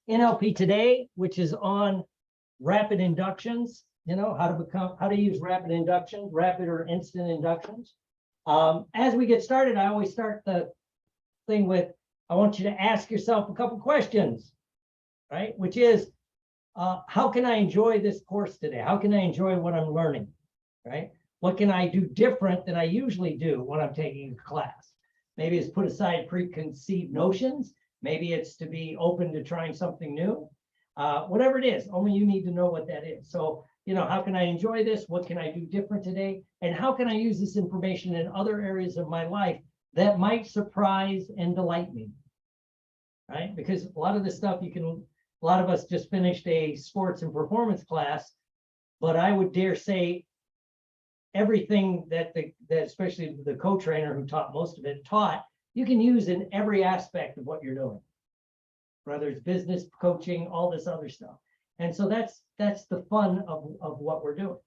NLP Today, which is on rapid inductions, how to use rapid inductions, rapid or instant inductions. As we get started, I always start the thing with, I want you to ask yourself a couple questions, right? Which is, how can I enjoy this course today? How can I enjoy what I'm learning, right? What can I do different than I usually do when I'm taking a class? Maybe it's put aside preconceived notions. Maybe it's to be open to trying something new. Whatever it is, only you need to know what that is. So, how can I enjoy this? What can I do different today? And how can I use this information in other areas of my life that might surprise and delight me, right? Because a lot of this stuff a lot of us just finished a sports and performance class, but I would dare say everything that especially the co-trainer who taught most of it taught, you can use in every aspect of what you're doing, whether it's business, coaching, all this other stuff. And so that's the fun of what we're doing.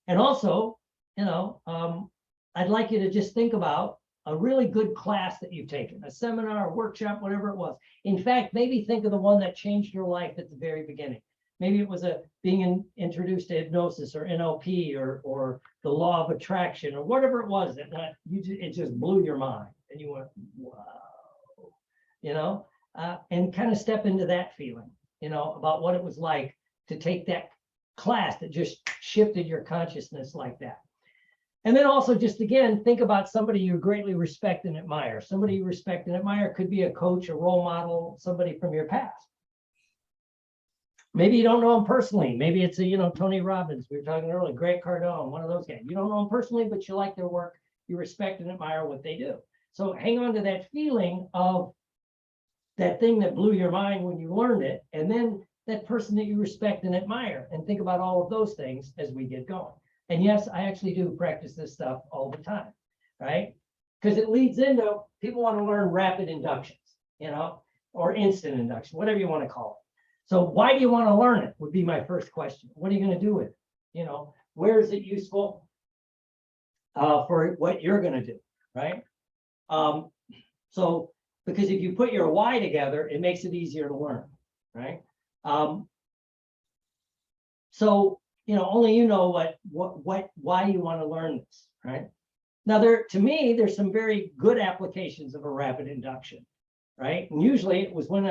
And also, I'd like you to just think about a really good class that you've taken, a seminar, a workshop, whatever it was. In fact, maybe think of the one that changed your life at the very beginning. Maybe it was being introduced to hypnosis or NLP or the law of attraction or whatever it was that it just blew your mind and you went, wow, and kind of step into that feeling, about what it was like to take that class that just shifted your consciousness like that. And then also just, again, think about somebody you greatly respect and admire. Somebody you respect and admire could be a coach, a role model, somebody from your past. Maybe you don't know them personally. Maybe it's Tony Robbins. We were talking earlier, Grant Cardone, one of those guys. You don't know them personally, but you like their work. You respect and admire what they do. So hang on to that feeling of that thing that blew your mind when you learned it, and then that person that you respect and admire, and think about all of those things as we get going. And yes, I actually do practice this stuff all the time, right? Because it leads into, people want to learn rapid inductions, or instant induction, whatever you want to call it. So why do you want to learn it would be my first question. What are you going to do with it? Where is it useful for what you're going to do, right? So, because if you put your why together, it makes it easier to learn, right? So, only you know why you want to learn this, right? Now, to me, there's some very good applications of a rapid induction, right? And usually it was when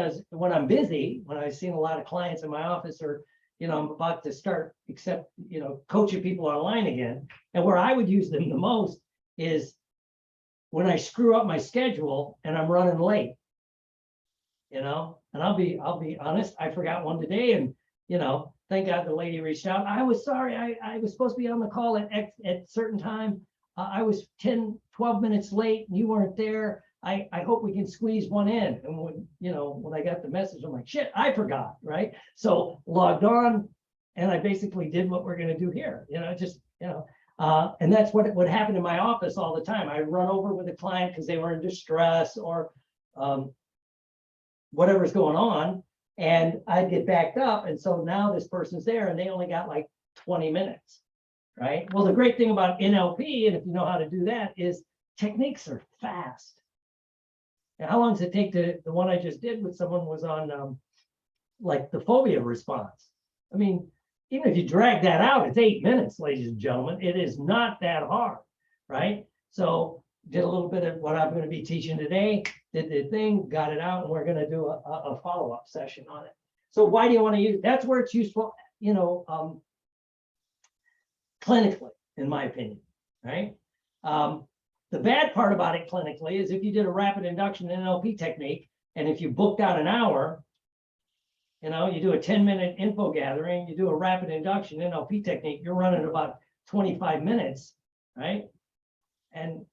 I'm busy, when I've seen a lot of clients in my office, or, I'm about to start, coaching people online again. And where I would use them the most is when I screw up my schedule and I'm running late, and I'll be honest, I forgot one today, and, thank God the lady reached out. I was sorry, I was supposed to be on the call at certain time. I was 10, 12 minutes late and you weren't there. I hope we can squeeze one in. And when I got the message, I'm like, shit, I forgot, right? So logged on, and I basically did what we're going to do here, and that's what would happen in my office all the time. I'd run over with a client because they were in distress or whatever's going on, and I'd get backed up. And so now this person's there and they only got like 20 minutes, right? Well, the great thing about NLP, and if you know how to do that, is techniques are fast. Now, how long does it take the one I just did with someone was on like the phobia response? I mean, even if you drag that out, it's 8 minutes, ladies and gentlemen. It is not that hard, right? So did a little bit of what I'm going to be teaching today, did the thing, got it out, and we're going to do a follow-up session on it. So why do you want to use, that's where it's useful, clinically, in my opinion, right? The bad part about it clinically is if you did a rapid induction NLP technique, and if you booked out an hour, you do a 10-minute info gathering, you do a rapid induction NLP technique, you're running about 25 minutes, right? And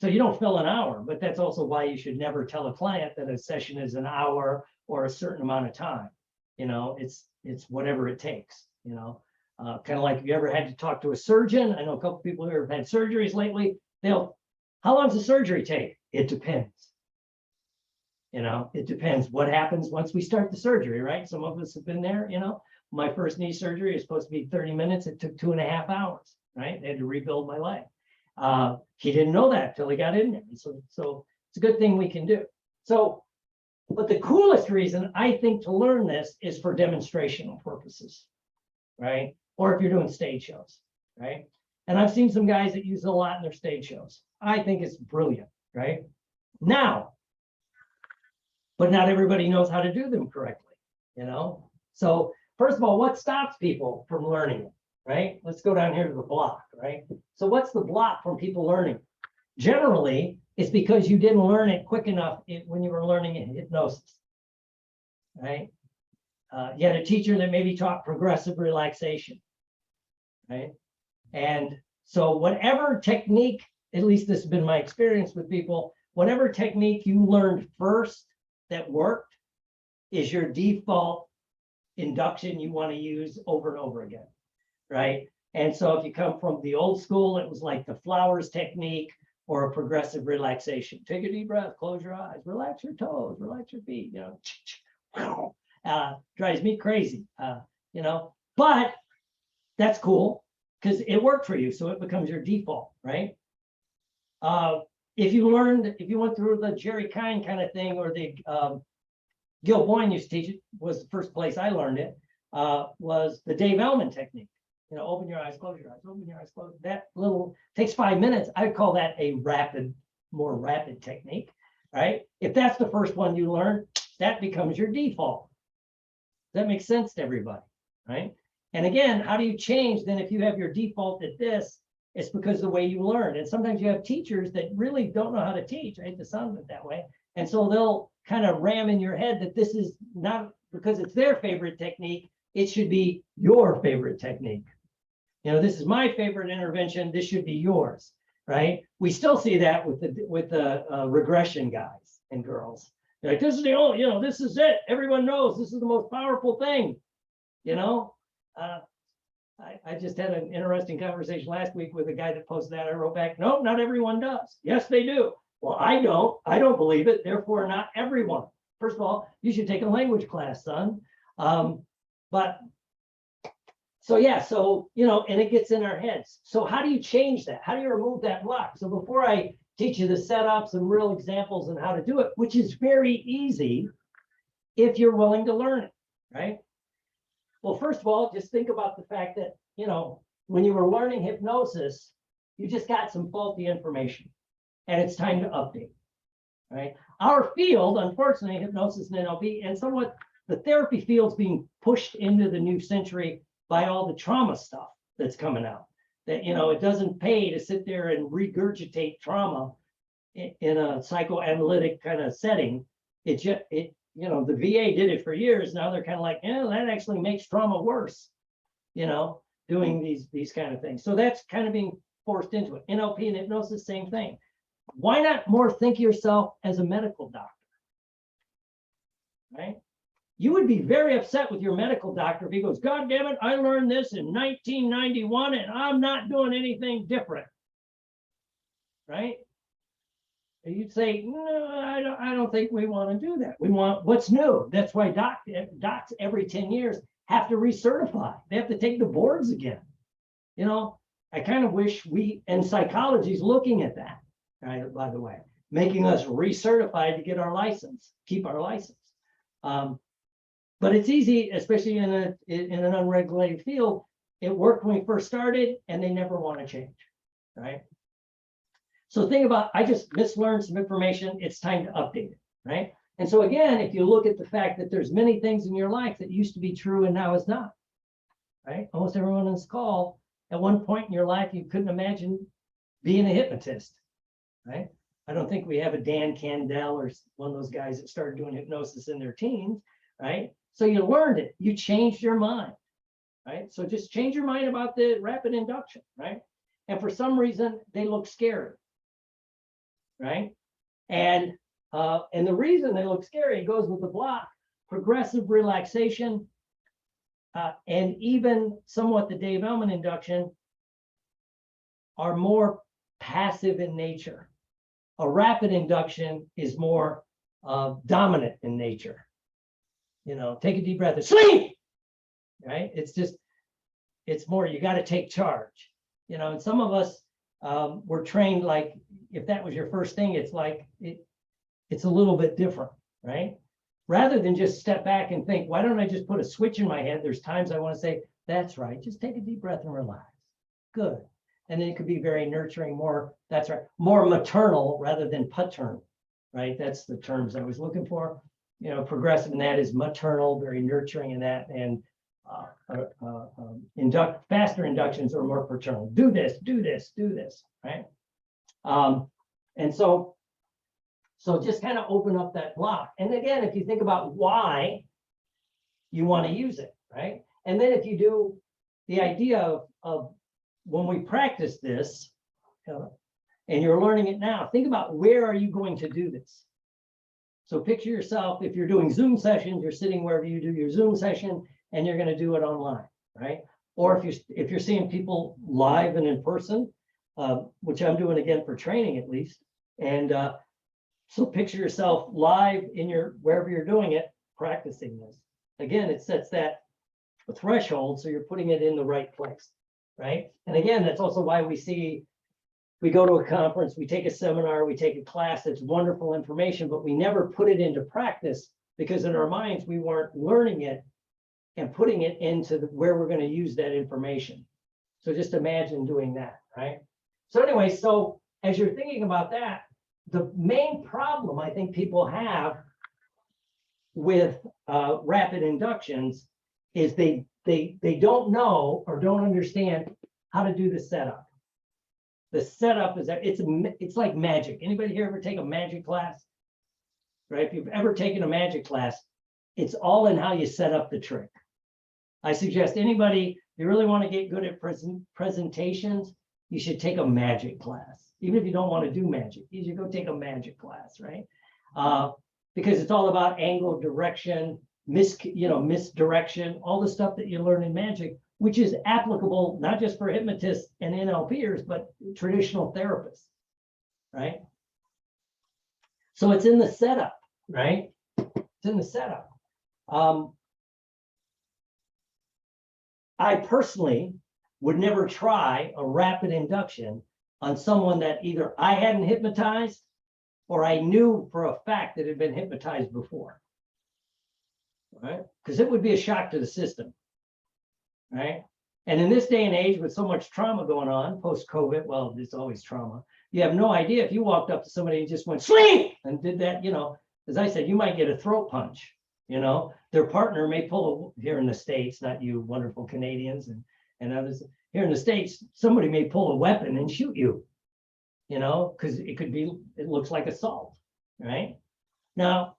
so you don't fill an hour, but that's also why you should never tell a client that a session is an hour or a certain amount of time. It's whatever it takes, kind of like if you ever had to talk to a surgeon. I know a couple people who have had surgeries lately. How long does the surgery take? It depends. It depends what happens once we start the surgery, right? Some of us have been there, my first knee surgery is supposed to be 30 minutes. It took 2.5 hours, right? They had to rebuild my leg. He didn't know that till he got in there. And so it's a good thing we can do. So But the coolest reason I think to learn this is for demonstrational purposes, right? Or if you're doing stage shows, right? And I've seen some guys that use it a lot in their stage shows. I think it's brilliant, right? Now, but not everybody knows how to do them correctly, you know? So first of all, what stops people from learning it, right? Let's go down here to the block, right? So what's the block from people learning? Generally, it's because you didn't learn it quick enough when you were learning in hypnosis, right? You had a teacher that maybe taught progressive relaxation, right? And so whatever technique, at least this has been my experience with people, whatever technique you learned first that worked is your default induction you want to use over and over again, right? And so if you come from the old school, it was like the flowers technique or a progressive relaxation. Take a deep breath, close your eyes, relax your toes, relax your feet, you know, drives me crazy, you know, but that's cool because it worked for you. So it becomes your default, right? If you went through the Jerry Kine kind of thing, or the Gil Boyne used to teach it, was the first place I learned it, was the Dave Ellman technique. You know, open your eyes, close your eyes, open your eyes, close. That little takes 5 minutes. I call that a more rapid technique, right? If that's the first one you learn, that becomes your default. That makes sense to everybody, right? And again, how do you change then if you have your default at this? It's because of the way you learn. And sometimes you have teachers that really don't know how to teach. I hate to sound it that way. And so they'll kind of ram in your head that this is not because it's their favorite technique, it should be your favorite technique. You know, this is my favorite intervention. This should be yours, right? We still see that with the regression guys and girls. They're like, this is the only, you know, this is it. Everyone knows this is the most powerful thing. You know, I just had an interesting conversation last week with a guy that posted that. I wrote back, no, not everyone does. Yes, they do. Well, I don't believe it. Therefore, not everyone. First of all, you should take a language class, son. But so yeah, so, you know, and it gets in our heads. So how do you change that? How do you remove that block? So before I teach you the setups and real examples and how to do it, which is very easy if you're willing to learn it, right? Well, first of all, just think about the fact that, you know, when you were learning hypnosis, you just got some faulty information and it's time to update, right? Our field, unfortunately, hypnosis and NLP, and somewhat the therapy field's being pushed into the new century by all the trauma stuff that's coming out. That, you know, it doesn't pay to sit there and regurgitate trauma in a psychoanalytic kind of setting. You know, the VA did it for years. Now they're kind of like, yeah, that actually makes trauma worse, you know, doing these kind of things. So that's kind of being forced into it. NLP and hypnosis, same thing. Why not more think of yourself as a medical doctor, right? You would be very upset with your medical doctor if he goes, God damn it, I learned this in 1991 and I'm not doing anything different, right? And you'd say, no, I don't think we want to do that. We want what's new. That's why docs every 10 years have to recertify. They have to take the boards again. You know, I kind of wish and psychology is looking at that, right? By the way, making us recertified to get our license, keep our license. But it's easy, especially in an unregulated field. It worked when we first started and they never want to change, right? So think about, I just mislearned some information. It's time to update it, right? And so again, if you look at the fact that there's many things in your life that used to be true and now is not, right? Almost everyone on this call, at one point in your life, you couldn't imagine being a hypnotist, right? I don't think we have a Dan Candell or one of those guys that started doing hypnosis in their teens, right? So you learned it, you changed your mind, right? So just change your mind about the rapid induction, right? And for some reason, they look scary, right? And the reason they look scary goes with the block, progressive relaxation, and even somewhat the Dave Ellman induction are more passive in nature. A rapid induction is more dominant in nature. You know, take a deep breath and sleep, right? It's more, you got to take charge. You know, and some of us were trained like, if that was your first thing, it's like, it's a little bit different, right? rather than just step back and think, why don't I just put a switch in my head? There's times I want to say, that's right, just take a deep breath and relax. Good. And then it could be very nurturing, more, that's right, more maternal rather than paternal, right? That's the terms I was looking for. You know, progressive in that is maternal, very nurturing in that, and faster inductions are more paternal. Do this, do this, do this, right? And so just kind of open up that block. And again, if you think about why you want to use it, right? And then if you do the idea of when we practice this, and you're learning it now, think about where are you going to do this? So picture yourself, if you're doing Zoom sessions, you're sitting wherever you do your Zoom session, and you're going to do it online, right? Or if you're seeing people live and in person, which I'm doing again for training at least. And so picture yourself live in wherever you're doing it, practicing this. Again, it sets that threshold, so you're putting it in the right place, right? And again, that's also why we go to a conference, we take a seminar, we take a class, it's wonderful information, but we never put it into practice because in our minds, we weren't learning it and putting it into where we're going to use that information. So just imagine doing that, right? So anyway, so as you're thinking about that, the main problem I think people have with rapid inductions is they don't know or don't understand how to do the setup. The setup is that it's like magic. Anybody here ever take a magic class? Right? If you've ever taken a magic class, it's all in how you set up the trick. I suggest anybody, if you really want to get good at presentations, you should take a magic class. Even if you don't want to do magic, you should go take a magic class, right? Because it's all about angle, direction, misdirection, all the stuff that you learn in magic, which is applicable not just for hypnotists and NLPers, but traditional therapists, right? So it's in the setup, right? It's in the setup. I personally would never try a rapid induction on someone that either I hadn't hypnotized or I knew for a fact that had been hypnotized before, right? Because it would be a shock to the system, right? And in this day and age with so much trauma going on, post-COVID, well, there's always trauma. You have no idea if you walked up to somebody and just went, sleep, and did that, as I said, you might get a throat punch, their partner may pull, here in the States, not you wonderful Canadians and others, here in the States, somebody may pull a weapon and shoot you, because it looks like assault, right? Now,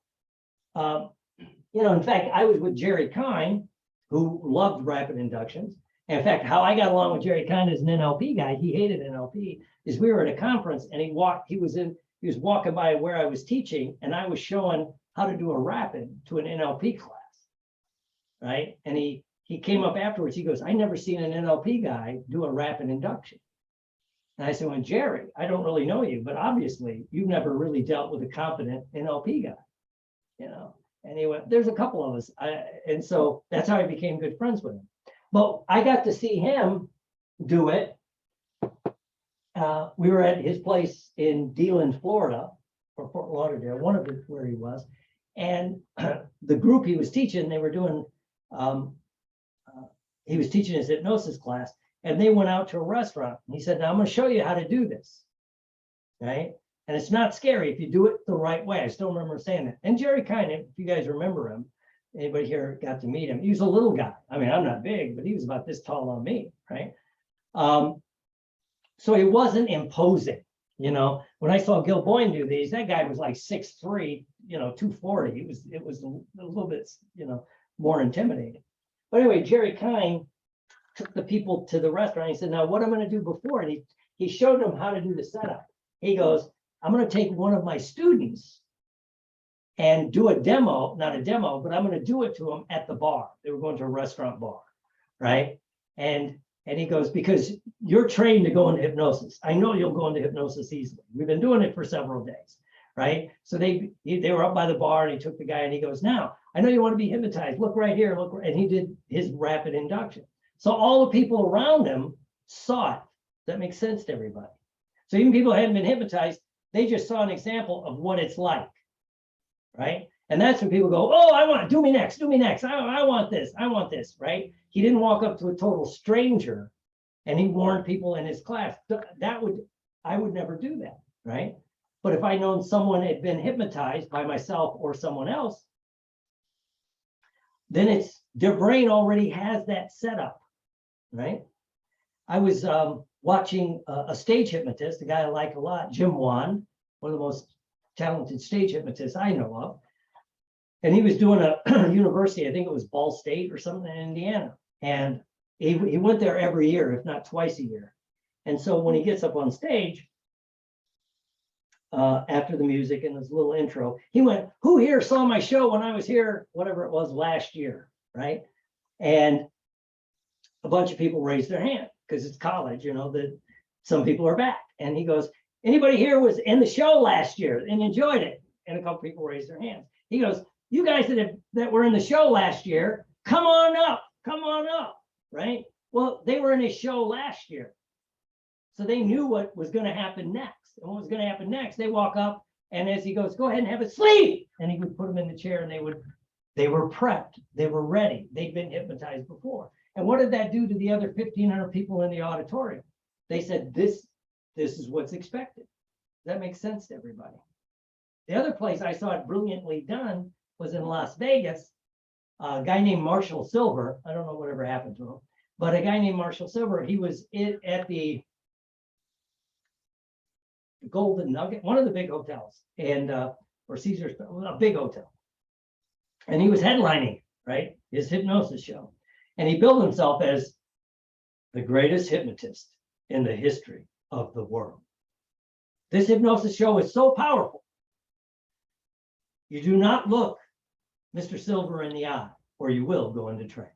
in fact, I was with Jerry Kine, who loved rapid inductions. In fact, how I got along with Jerry Kine as an NLP guy, he hated NLP, is we were at a conference and he was walking by where I was teaching and I was showing how to do a rapid to an NLP class, right? And he came up afterwards, he goes, I never seen an NLP guy do a rapid induction. And I said, well, Jerry, I don't really know you, but obviously you've never really dealt with a competent NLP guy, And he went, there's a couple of us. And so that's how I became good friends with him. But I got to see him do it. We were at his place in DeLand, Florida, or Fort Lauderdale, one of it where he was. And the group he was teaching, they were doing, he was teaching his hypnosis class, and they went out to a restaurant. And he said, now I'm going to show you how to do this, right? And it's not scary if you do it the right way. I still remember saying that. And Jerry Kine, if you guys remember him, anybody here got to meet him, he was a little guy. I mean, I'm not big, but he was about this tall on me, right? So he wasn't imposing, When I saw Gil Boyne do these, that guy was like 6'3", 240. It was a little bit, more intimidating. But anyway, Jerry Kine took the people to the restaurant. He said, now what I'm going to do before, and he showed them how to do the setup. He goes, I'm going to take one of my students and do a demo, not a demo, but I'm going to do it to them at the bar. They were going to a restaurant bar, right? And he goes, because you're trained to go into hypnosis. I know you'll go into hypnosis easily. We've been doing it for several days, right? So they were up by the bar and he took the guy and he goes, now, I know you want to be hypnotized. Look right here, look. And he did his rapid induction. So all the people around him saw it. That makes sense to everybody. So even people who hadn't been hypnotized, they just saw an example of what it's like, right? And that's when people go, oh, do me next, I want this, right? He didn't walk up to a total stranger and he warned people in his class. I would never do that, right? But if I known someone had been hypnotized by myself or someone else, then their brain already has that setup, right? I was watching a stage hypnotist, a guy I like a lot, Jim Wan, one of the most talented stage hypnotists I know of. And he was doing a university, I think it was Ball State or something in Indiana. And he went there every year, if not twice a year. And so when he gets up on stage, after the music and this little intro, he went, who here saw my show when I was here, whatever it was last year, right? And a bunch of people raised their hand because it's college, that some people are back. And he goes, anybody here was in the show last year and enjoyed it? And a couple people raised their hands. He goes, you guys that were in the show last year, come on up, right? Well, they were in a show last year. So they knew what was going to happen next. And what was going to happen next, they walk up, and as he goes, go ahead and have a sleep. And he would put them in the chair, and they were prepped. They were ready. They'd been hypnotized before. And what did that do to the other 1,500 people in the auditorium? They said, this is what's expected. That makes sense to everybody. The other place I saw it brilliantly done was in Las Vegas. A guy named Marshall Silver, I don't know whatever happened to him, but a guy named Marshall Silver, he was at the Golden Nugget, one of the big hotels, and or Caesar's, a big hotel. And he was headlining, right, his hypnosis show. And he billed himself as the greatest hypnotist in the history of the world. This hypnosis show is so powerful. You do not look Mr. Silver in the eye, or you will go into trance.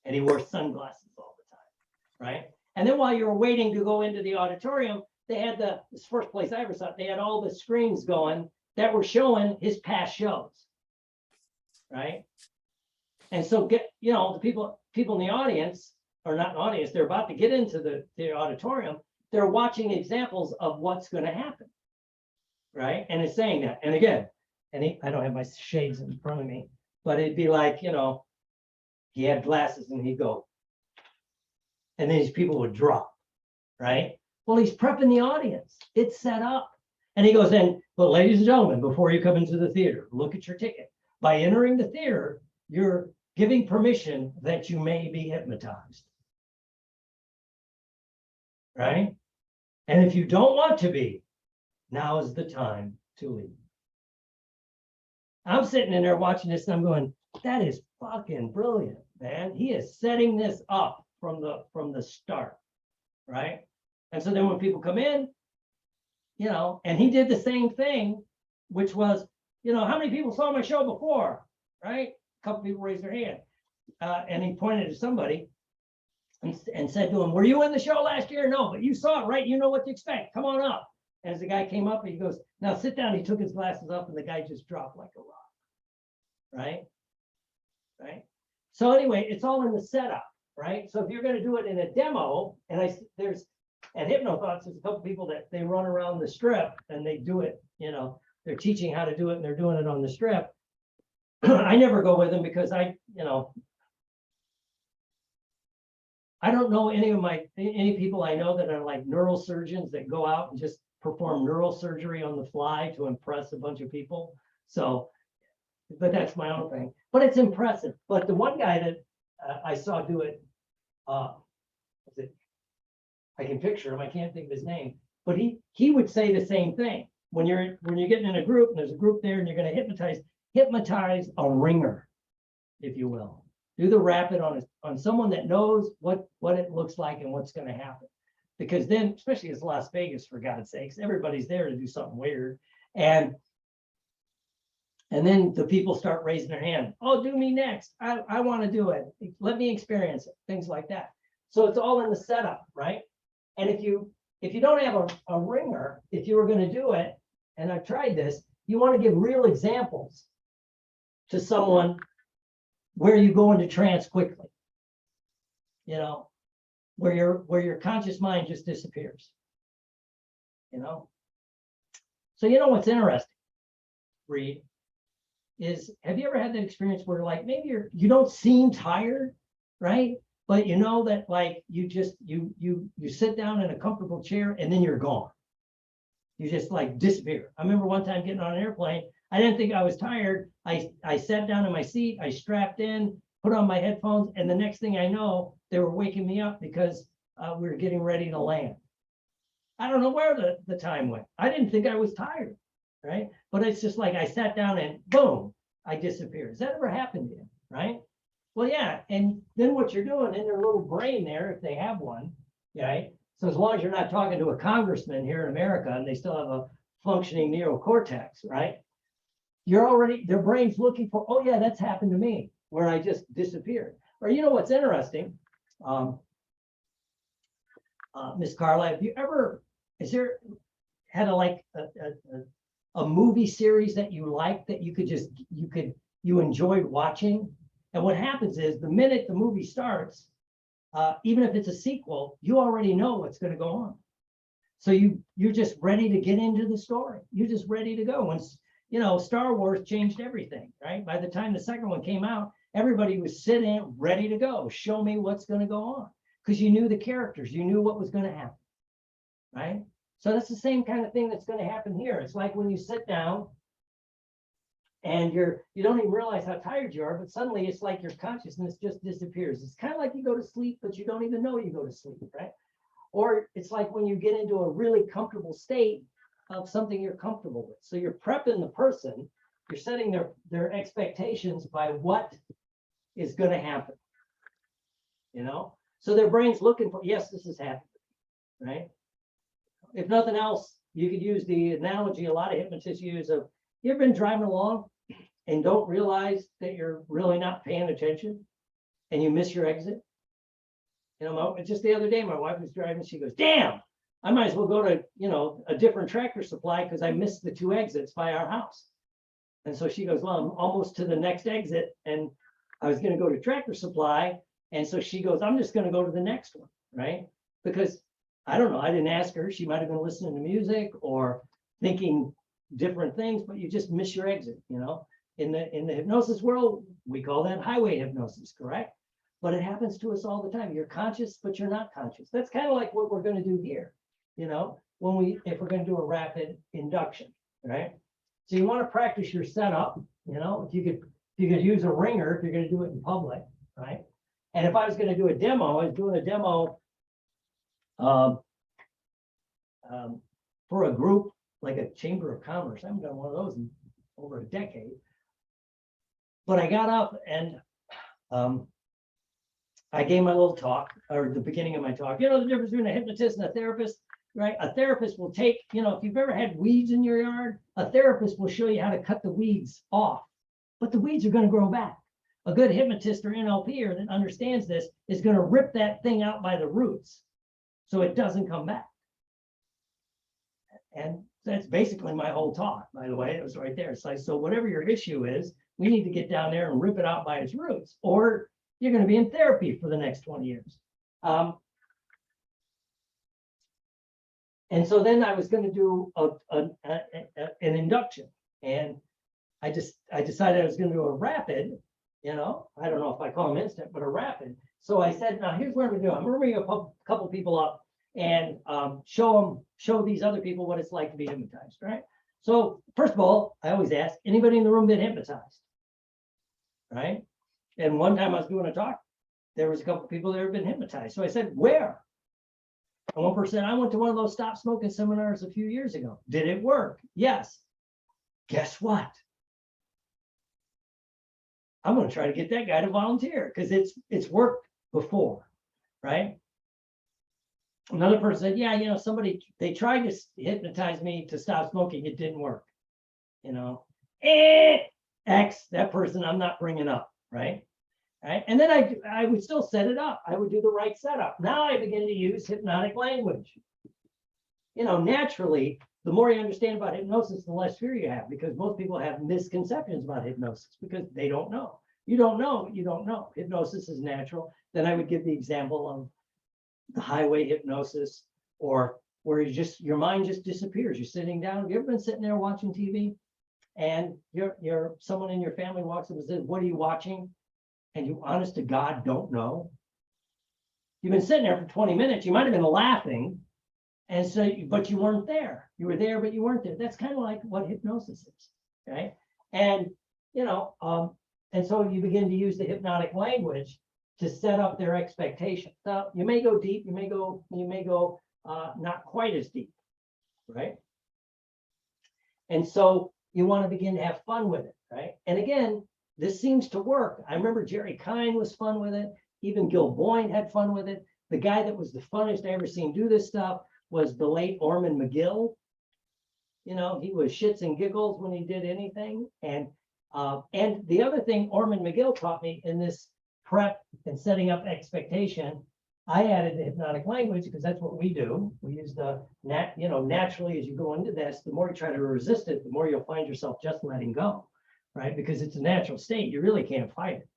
And he wore sunglasses all the time, right? And then while you were waiting to go into the auditorium, they had this first place I ever saw it, they had all the screens going that were showing his past shows, right? And so the people in the audience, or not in the audience, they're about to get into the auditorium, they're watching examples of what's going to happen, right? And it's saying that. And again, I don't have my shades in front of me, but it'd be like, he had glasses and he'd go, and then these people would drop, right? Well, he's prepping the audience. It's set up. And he goes in, but ladies and gentlemen, before you come into the theater, look at your ticket. By entering the theater, you're giving permission that you may be hypnotized, right? And if you don't want to be, now is the time to leave. I'm sitting in there watching this and I'm going, that is fucking brilliant, man. He is setting this up from the start, right? And so then when people come in, and he did the same thing, which was, how many people saw my show before, right? A couple people raised their hand. And he pointed to somebody and said to him, were you in the show last year? No, but you saw it, right? You know what to expect. Come on up. And as the guy came up, he goes, now sit down. He took his glasses off and the guy just dropped like a rock, right? So anyway, it's all in the setup, right? So if you're going to do it in a demo, and there's at HypnoThoughts, there's a couple people that they run around the strip and they do it, they're teaching how to do it and they're doing it on the strip. I never go with them because I don't know any people I know that are like neurosurgeons that go out and just perform neurosurgery on the fly to impress a bunch of people. So, but that's my own thing. But it's impressive. But the one guy that I saw do it, I can picture him. I can't think of his name, but he would say the same thing. When you're getting in a group and there's a group there and you're going to hypnotize a ringer, if you will. Do the rapid on someone that knows what it looks like and what's going to happen. Because then, especially as Las Vegas, for God's sakes, everybody's there to do something weird. And then the people start raising their hand. Oh, do me next. I want to do it. Let me experience it. Things like that. So it's all in the setup, right? And if you don't have a ringer, if you were going to do it, and I've tried this, you want to give real examples to someone where you go into trance quickly, where your conscious mind just disappears, So what's interesting, Reed, is, have you ever had that experience where like maybe you don't seem tired, right? But you know that like you just you sit down in a comfortable chair and then you're gone. You just like disappear. I remember one time getting on an airplane. I didn't think I was tired. I sat down in my seat, I strapped in, put on my headphones, and the next thing I know, they were waking me up because we were getting ready to land. I don't know where the time went. I didn't think I was tired, right? But it's just like I sat down and boom, I disappeared. Has that ever happened to you, right? Well, yeah. And then what you're doing in their little brain there, if they have one, right? So as long as you're not talking to a congressman here in America and they still have a functioning neocortex, right? You're already, their brain's looking for, oh yeah, that's happened to me, where I just disappeared. Or you know what's interesting? Miss Carla, have you ever, had a movie series that you liked that you enjoyed watching? And what happens is the minute the movie starts, even if it's a sequel, you already know what's going to go on. So you're just ready to get into the story. You're just ready to go. Once, you know, Star Wars changed everything, right? By the time the second one came out, everybody was sitting ready to go. Show me what's going to go on. Because you knew the characters, you knew what was going to happen, right? So that's the same kind of thing that's going to happen here. It's like when you sit down and you don't even realize how tired you are, but suddenly it's like your consciousness just disappears. It's kind of like you go to sleep, but you don't even know you go to sleep, right? Or it's like when you get into a really comfortable state of something you're comfortable with. So you're prepping the person, you're setting their expectations by what is going to happen, you know? So their brain's looking for, yes, this is happening, right? If nothing else, you could use the analogy a lot of hypnotists use of, you ever been driving along and don't realize that you're really not paying attention and you miss your exit? You know, just the other day, my wife was driving, she goes, damn, I might as well go to, you know, a different Tractor Supply because I missed the 2 exits by our house. And so she goes, well, I'm almost to the next exit and I was going to go to Tractor Supply. And so she goes, I'm just going to go to the next one, right? Because I don't know, I didn't ask her. She might have been listening to music or thinking different things, but you just miss your exit, you know? In the hypnosis world, we call that highway hypnosis, correct? But it happens to us all the time. You're conscious, but you're not conscious. That's kind of like what we're going to do here, you know, if we're going to do a rapid induction, right? So you want to practice your setup, you know, if you could use a ringer if you're going to do it in public, right? And if I was going to do a demo, I was doing a demo for a group like a Chamber of Commerce. I haven't done one of those in over a decade. But I got up and I gave my little talk, or the beginning of my talk. You know the difference between a hypnotist and a therapist, right? A therapist will take, you know, if you've ever had weeds in your yard, a therapist will show you how to cut the weeds off, but the weeds are going to grow back. A good hypnotist or NLPer that understands this is going to rip that thing out by the roots so it doesn't come back. And that's basically my whole talk, by the way. It was right there. It's like, so whatever your issue is, we need to get down there and rip it out by its roots, or you're going to be in therapy for the next 20 years. And so then I was going to do an induction, and I decided I was going to do a rapid. You know, I don't know if I call them instant, but a rapid. So I said, now here's what I'm going to do. I'm going to bring a couple people up and show these other people what it's like to be hypnotized, right? So first of all, I always ask, anybody in the room been hypnotized, right? And one time I was doing a talk, there was a couple people that had been hypnotized. So I said, where? And one person said, I went to one of those stop smoking seminars a few years ago. Did it work? Yes. Guess what? I'm going to try to get that guy to volunteer because it's worked before, right? Another person said, yeah, you know, they tried to hypnotize me to stop smoking. It didn't work, you know. X, that person I'm not bringing up, right? Right. And then I would still set it up. I would do the right setup. Now I begin to use hypnotic language. You know, naturally, the more you understand about hypnosis, the less fear you have, because most people have misconceptions about hypnosis because they don't know. You don't know, you don't know. Hypnosis is natural. Then I would give the example of the highway hypnosis, or where your mind just disappears. You're sitting down. Have you ever been sitting there watching TV and you're someone in your family walks up and says, "What are you watching?" And you honest to God don't know. You've been sitting there for 20 minutes. You might have been laughing, and so, but you weren't there. You were there, but you weren't there. That's kind of like what hypnosis is, right? And and so you begin to use the hypnotic language to set up their expectations. Now, you may go deep, you may go not quite as deep, right? And so you want to begin to have fun with it, right? And again, this seems to work. I remember Jerry Kine was fun with it. Even Gil Boyne had fun with it. The guy that was the funnest I ever seen do this stuff was the late Orman McGill. You know, he was shits and giggles when he did anything. And the other thing Orman McGill taught me in this prep and setting up expectation, I added the hypnotic language because that's what we do. We use the naturally as you go into this, the more you try to resist it, the more you'll find yourself just letting go, right? Because it's a natural state. You really can't fight it.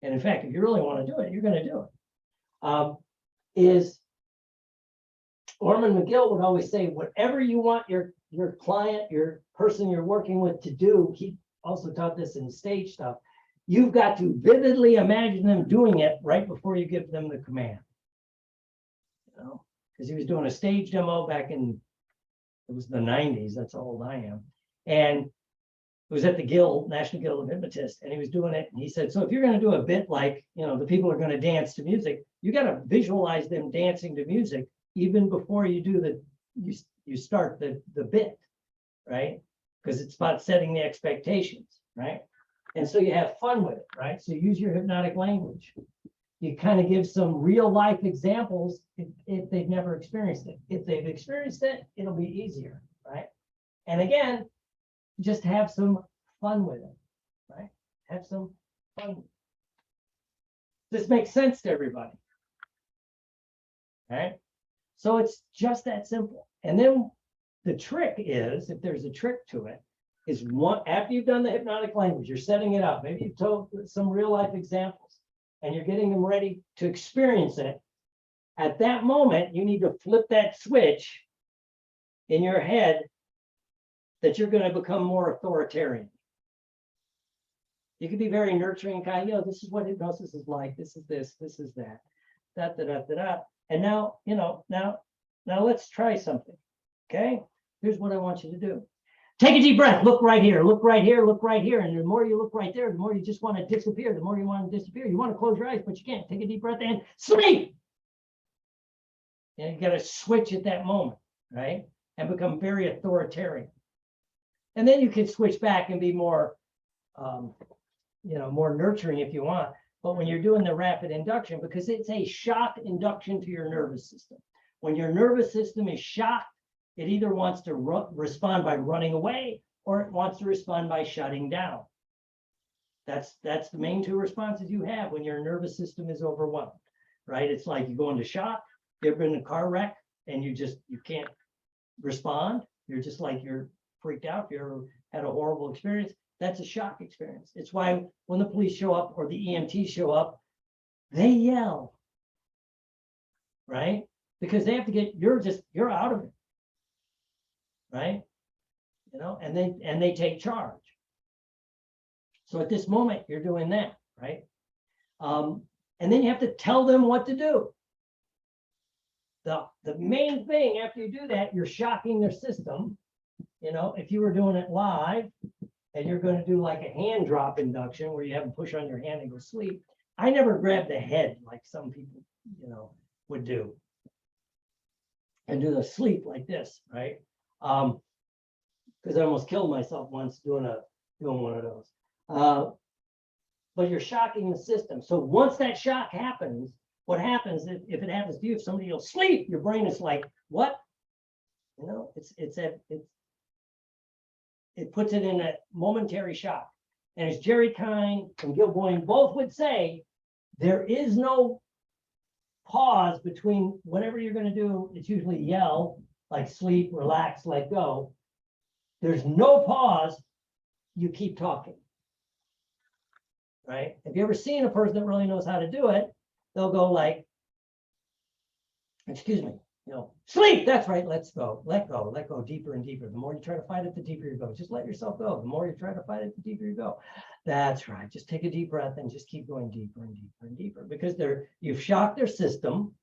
And in fact, if you really want to do it, you're going to do it. Orman McGill would always say, whatever you want your client, your person you're working with to do, he also taught this in stage stuff, you've got to vividly imagine them doing it right before you give them the command. You know, because he was doing a stage demo back in, it was the 90s, that's how old I am. And it was at the Guild, National Guild of Hypnotists, and he was doing it. And he said, so if you're going to do a bit like, the people are going to dance to music, you got to visualize them dancing to music even before you do you start the bit, right? Because it's about setting the expectations, right? And so you have fun with it, right? So use your hypnotic language. You kind of give some real life examples if they've never experienced it. If they've experienced it, it'll be easier, right? And again, just have some fun with it, right? Have some fun. This makes sense to everybody, right? So it's just that simple. And then the trick is, if there's a trick to it, is after you've done the hypnotic language, you're setting it up. Maybe you've told some real life examples and you're getting them ready to experience it. At that moment, you need to flip that switch in your head that you're going to become more authoritarian. You can be very nurturing, kind of, this is what hypnosis is like. This is this is that. And now, now let's try something. Okay, here's what I want you to do. Take a deep breath, look right here, look right here, look right here. And the more you look right there, the more you just want to disappear. The more you want to disappear. You want to close your eyes, but you can't. Take a deep breath and sleep. And you got to switch at that moment, right? And become very authoritarian. And then you can switch back and be more, more nurturing if you want. But when you're doing the rapid induction, because it's a shock induction to your nervous system. When your nervous system is shocked, it either wants to respond by running away or it wants to respond by shutting down. That's the main two responses you have when your nervous system is overwhelmed, right? It's like you go into shock. You ever been in a car wreck and you can't respond? You're just like you're freaked out. You ever had a horrible experience? That's a shock experience. It's why when the police show up or the EMTs show up, they yell, right? Because they have to you're out of it. Right? And they take charge. So at this moment, you're doing that, right? And then you have to tell them what to do. The main thing after you do that, you're shocking their system. If you were doing it live and you're going to do like a hand drop induction where you have them push on your hand and go sleep, I never grabbed the head like some people, would do. And do the sleep like this, right? Because I almost killed myself once doing one of those. But you're shocking the system. So once that shock happens, what happens if it happens to you? If somebody will sleep, your brain is like, what? It puts it in a momentary shock. And as Jerry Kine and Gil Boyne both would say, there is no pause between whatever you're going to do. It's usually yell, like sleep, relax, let go. There's no pause. You keep talking, right? Have you ever seen a person that really knows how to do it? They'll go like, excuse me, sleep, that's right, let's go, let go deeper and deeper. The more you try to fight it, the deeper you go. Just let yourself go. The more you try to fight it, the deeper you go. That's right. Just take a deep breath and just keep going deeper and deeper and deeper, because you've shocked their system.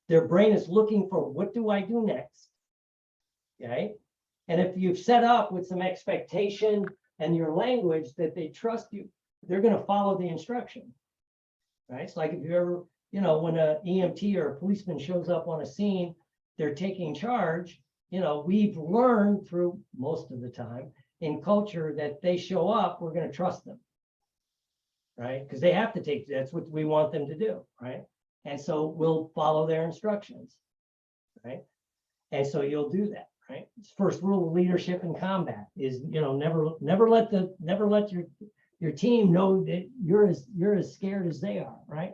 Their brain is looking for, what do I do next? Okay. And if you've set up with some expectation and your language that they trust you, they're going to follow the instruction. Right. It's like if you ever, when an EMT or a policeman shows up on a scene, they're taking charge. We've learned through most of the time in culture that they show up, we're going to trust them. Right. Because they have to that's what we want them to do. Right. And so we'll follow their instructions. Right. And so you'll do that. Right. First rule of leadership in combat is, never let your team know that you're as scared as they are. Right.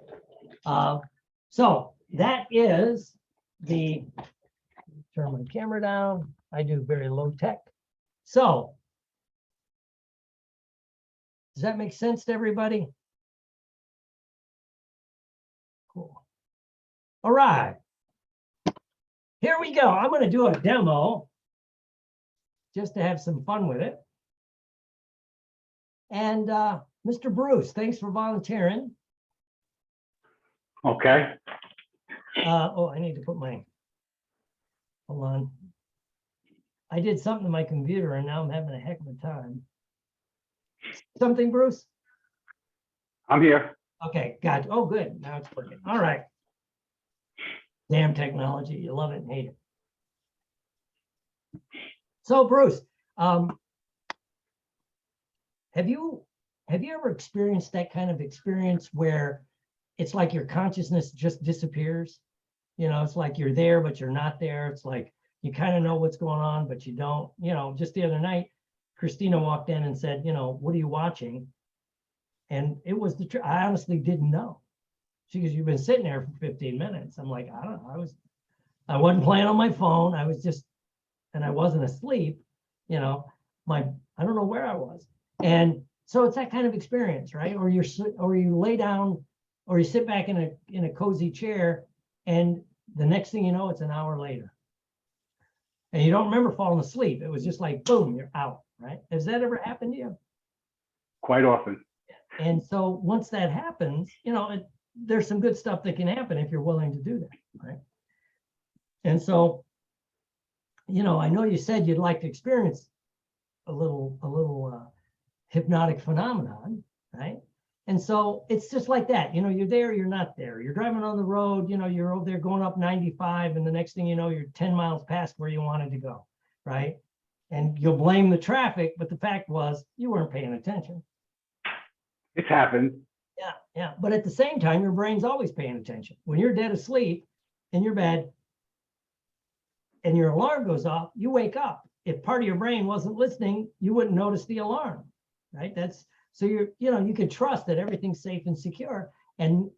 So that is turn my camera down. I do very low tech. So does that make sense to everybody? Cool. All right. Here we go. I'm going to do a demo just to have some fun with it. And Mr. Bruce, thanks for volunteering. Okay. I need to put hold on. I did something to my computer and now I'm having a heck of a time. Something, Bruce? I'm here. Okay, gotcha. Oh, good. Now it's working. All right. Damn technology. You love it and hate it. So, Bruce, have you ever experienced that kind of experience where it's like your consciousness just disappears? It's like you're there, but you're not there. It's like you kind of know what's going on, but you don't. Just the other night, Christina walked in and said, what are you watching? And it was the truth. I honestly didn't know. She goes, you've been sitting there for 15 minutes. I'm like, I don't know. I wasn't playing on my phone. I was just, and I wasn't asleep. I don't know where I was. And so it's that kind of experience, right? Or you lay down, or you sit back in a cozy chair, and the next thing you know, it's an hour later. And you don't remember falling asleep. It was just like, boom, you're out, right? Has that ever happened to you? Quite often. And so once that happens, there's some good stuff that can happen if you're willing to do that, right? And so, I know you said you'd like to experience a little hypnotic phenomenon, right? And so it's just like that. You're there, you're not there. You're driving on the road, you're over there going up 95, and the next thing you know, you're 10 miles past where you wanted to go, right? And you'll blame the traffic, but the fact was you weren't paying attention. It's happened. Yeah. But at the same time, your brain's always paying attention. When you're dead asleep in your bed and your alarm goes off, you wake up. If part of your brain wasn't listening, you wouldn't notice the alarm, right? So you can trust that everything's safe and secure, and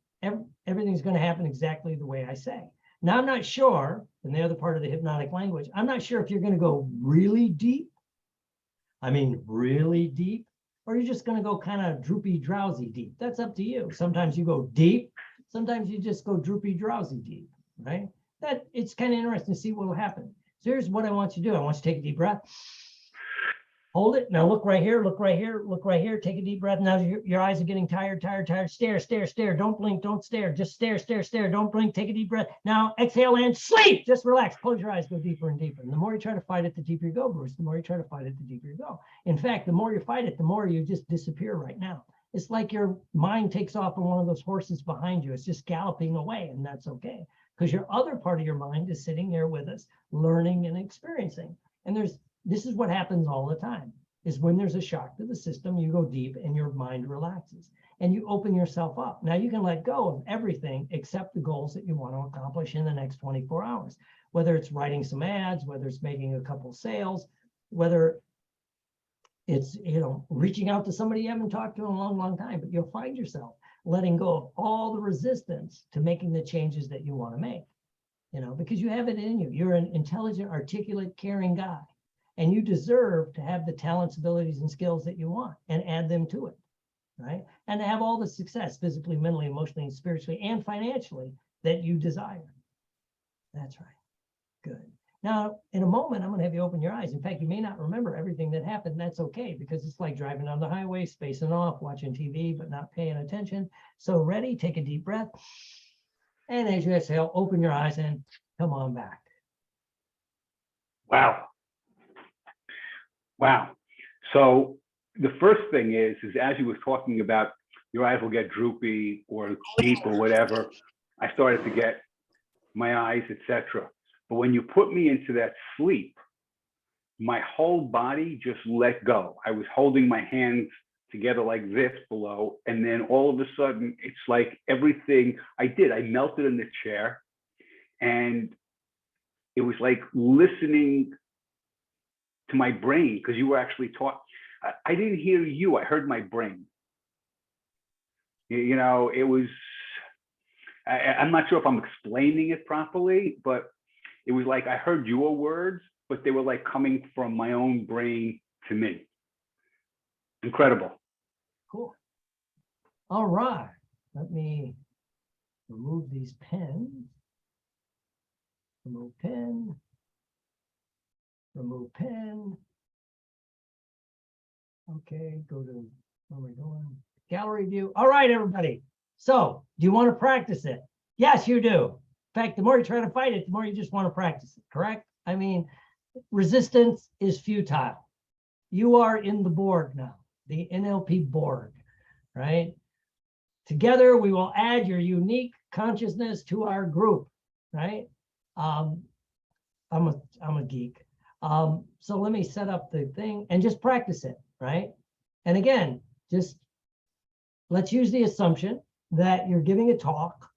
everything's going to happen exactly the way I say. Now, I'm not sure, and the other part of the hypnotic language, I'm not sure if you're going to go really deep. I mean, really deep. Or you're just going to go kind of droopy, drowsy deep. That's up to you. Sometimes you go deep. Sometimes you just go droopy, drowsy deep, right? It's kind of interesting to see what will happen. So here's what I want you to do. I want you to take a deep breath. Hold it. Now look right here, look right here, look right here. Take a deep breath. Now your eyes are getting tired. Stare. Don't blink, don't stare. Just stare. Don't blink. Take a deep breath. Now exhale and sleep. Just relax. Close your eyes. Go deeper and deeper. And the more you try to fight it, the deeper you go, Bruce. The more you try to fight it, the deeper you go. In fact, the more you fight it, the more you just disappear right now. It's like your mind takes off on one of those horses behind you. It's just galloping away, and that's okay. Because your other part of your mind is sitting here with us, learning and experiencing. And this is what happens all the time, is when there's a shock to the system, you go deep and your mind relaxes and you open yourself up. Now you can let go of everything except the goals that you want to accomplish in the next 24 hours, whether it's writing some ads, whether it's making a couple sales, whether it's, reaching out to somebody you haven't talked to in a long, long time, but you'll find yourself letting go of all the resistance to making the changes that you want to make, because you have it in you. You're an intelligent, articulate, caring guy. And you deserve to have the talents, abilities, and skills that you want and add them to it, right? And to have all the success physically, mentally, emotionally, and spiritually, and financially that you desire. That's right. Good. Now, in a moment, I'm going to have you open your eyes. In fact, you may not remember everything that happened. That's okay, because it's like driving on the highway, spacing off, watching TV, but not paying attention. So ready, take a deep breath. And as you exhale, open your eyes and come on back. Wow. Wow. So the first thing is as you were talking about your eyes will get droopy or deep or whatever, I started to get my eyes, etc. But when you put me into that sleep, my whole body just let go. I was holding my hands together like this below, and then all of a sudden, it's like everything I melted in the chair, and it was like listening to my brain, because you were actually talking. I didn't hear you, I heard my brain. You know, it was, I'm not sure if I'm explaining it properly, but it was like I heard your words, but they were like coming from my own brain to me. Incredible. Cool. All right. Let me remove these pens. Remove pen. Remove pen. Okay, go to, where am I going? Gallery view. All right, everybody. So, do you want to practice it? Yes, you do. In fact, the more you try to fight it, the more you just want to practice it, correct? I mean, resistance is futile. You are in the Borg now, the NLP Borg, right? Together, we will add your unique consciousness to our group, right? I'm a geek. So let me set up the thing and just practice it, right? And again, just let's use the assumption that you're giving a talk,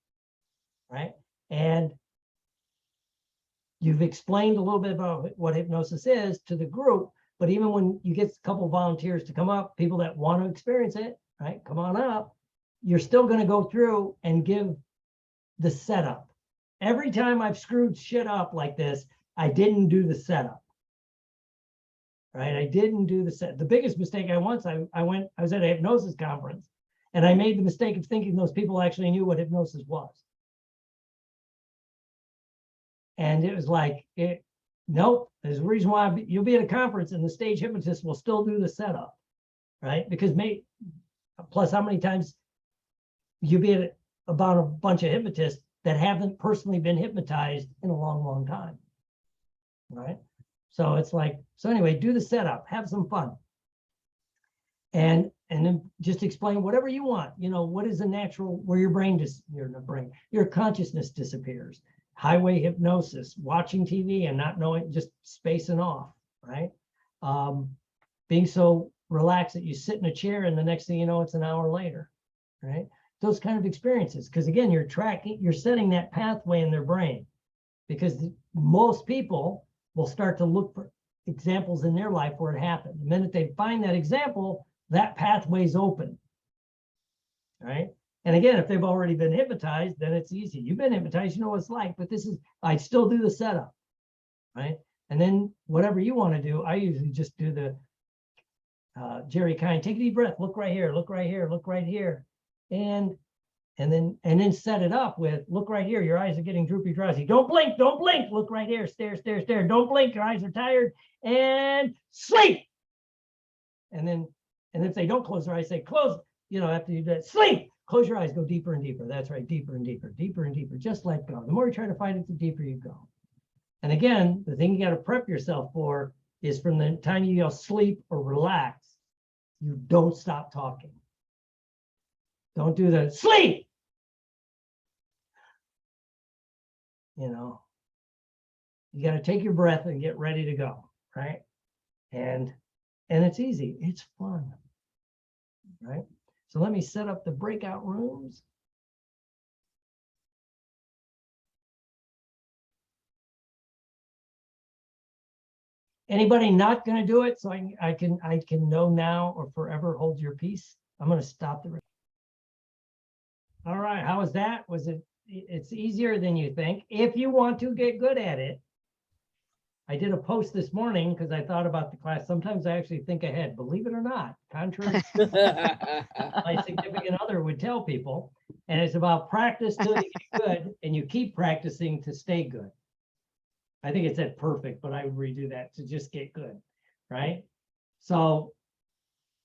right? And you've explained a little bit about what hypnosis is to the group, but even when you get a couple of volunteers to come up, people that want to experience it, right? Come on up. You're still going to go through and give the setup. Every time I've screwed shit up like this, I didn't do the setup, right? I didn't do the set. The biggest mistake I was at a hypnosis conference, and I made the mistake of thinking those people actually knew what hypnosis was. And it was like, nope, there's a reason why you'll be at a conference and the stage hypnotist will still do the setup, right? Because plus how many times you be at about a bunch of hypnotists that haven't personally been hypnotized in a long, long time, right? So it's like, so anyway, do the setup, have some fun. And then just explain whatever you want. You know, what is a natural, where your consciousness disappears. Highway hypnosis, watching TV and not knowing, just spacing off, right? Being so relaxed that you sit in a chair and the next thing you know, it's an hour later, right? Those kind of experiences, because again, you're setting that pathway in their brain, because most people will start to look for examples in their life where it happened. The minute they find that example, that pathway's open, right? And again, if they've already been hypnotized, then it's easy. You've been hypnotized, you know what it's like, but I still do the setup, right? And then whatever you want to do, I usually just do the Jerry Kind, take a deep breath, look right here, look right here, look right here. And then set it up with, look right here, your eyes are getting droopy, drowsy. Don't blink, look right here, stare, stare, stare. Don't blink, your eyes are tired, and sleep. And if they don't close their eyes, say close, after you do that, sleep. Close your eyes, go deeper and deeper. That's right, deeper and deeper, deeper and deeper. Just let go. The more you try to fight it, the deeper you go. And again, the thing you got to prep yourself for is from the time you yell sleep or relax, you don't stop talking. Don't do the sleep. You got to take your breath and get ready to go, right? And it's easy. It's fun, right? So let me set up the breakout rooms. Anybody not going to do it, so I can know now or forever hold your peace? I'm going to stop the. All right, how was that? It's easier than you think if you want to get good at it. I did a post this morning because I thought about the class. Sometimes I actually think ahead, believe it or not, contrary to my significant other would tell people. And it's about practice till you get good, and you keep practicing to stay good. I think it's at perfect, but I would redo that to just get good, right? So,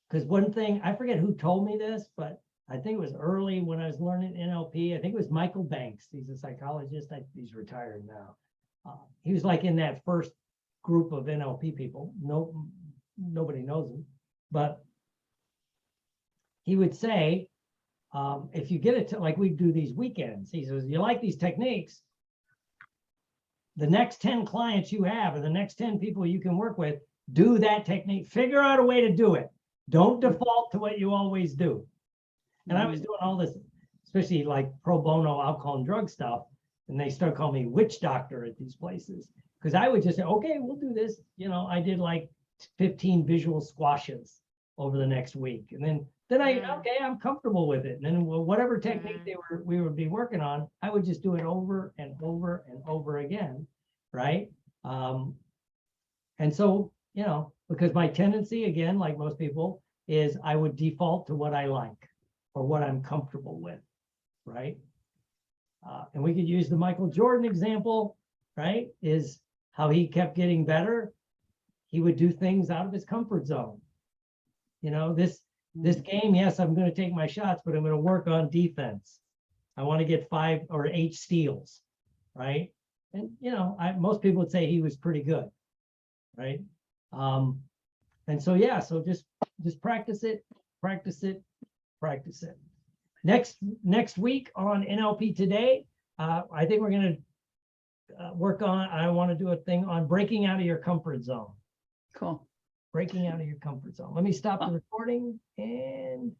because one thing, I forget who told me this, but I think it was early when I was learning NLP. I think it was Michael Banks. He's a psychologist. He's retired now. He was like in that first group of NLP people. Nobody knows him, but he would say, if you get it to, like we do these weekends, he says, you like these techniques, the next 10 clients you have, or the next 10 people you can work with, do that technique, figure out a way to do it. Don't default to what you always do. And I was doing all this, especially like pro bono alcohol and drug stuff. And they start calling me witch doctor at these places. Because I would just say, okay, we'll do this. You know, I did like 15 visual squashes over the next week. And then okay, I'm comfortable with it. And then whatever technique we would be working on, I would just do it over and over and over again. Right. And so, you know, because my tendency, again, like most people, is I would default to what I like or what I'm comfortable with. Right. And we could use the Michael Jordan example, right? Is how he kept getting better. He would do things out of his comfort zone. You know, this game, yes, I'm going to take my shots, but I'm going to work on defense. I want to get 5 or 8 steals, right? And, you know, most people would say he was pretty good, right? And so, yeah, so just practice it, practice it, practice it. Next week on NLP Today, I think we're going to work on, I want to do a thing on breaking out of your comfort zone. Cool. Breaking out of your comfort zone. Let me stop the recording and